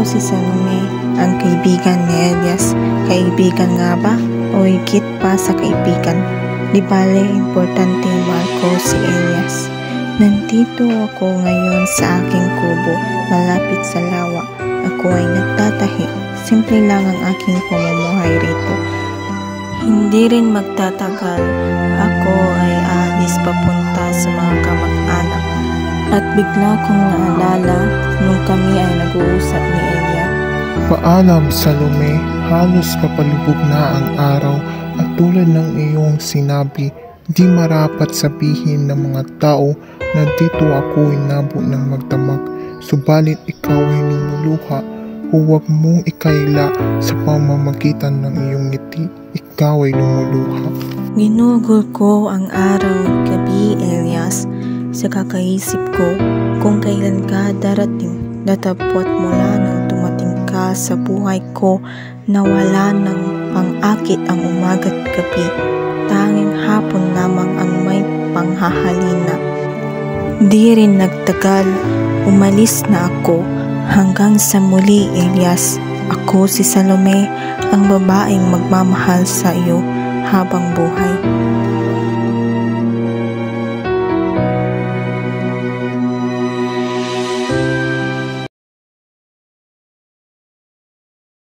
si Salome, ang kaibigan ni Elias. Kaibigan nga ba? O higit pa sa kaibigan? Di bale, importante mahal ko si Elias. Nandito ako ngayon sa aking kubo, malapit sa lawa. Ako ay nagtatahi. Simple lang ang aking pamumuhay rito. Hindi rin magtatagal. Ako ay aalis papunta sa mga kamag-anak. At bigla kong naalala nung kami ay nag-uusap ni Elia. Paalam, Salome, halos papalubog na ang araw at tulad ng iyong sinabi, di marapat sabihin ng mga tao na dito ako inabot ng magdamag. Subalit ikaw ay lumuluha, huwag mong ikaila sa pamamagitan ng iyong ngiti, ikaw ay lumuluha. Ginugol ko ang araw at gabi, Elias, sa kakaisip ko kung kailan ka darating. Datapwat mula nang dumating ka sa buhay ko na wala ng pang-akit ang umaga't gabi. Tanging hapon lamang ang may panghahalina. Di rin nagtagal, umalis na ako. Hanggang sa muli, Elias. Ako si Salome, ang babaeng magmamahal sa iyo habang buhay.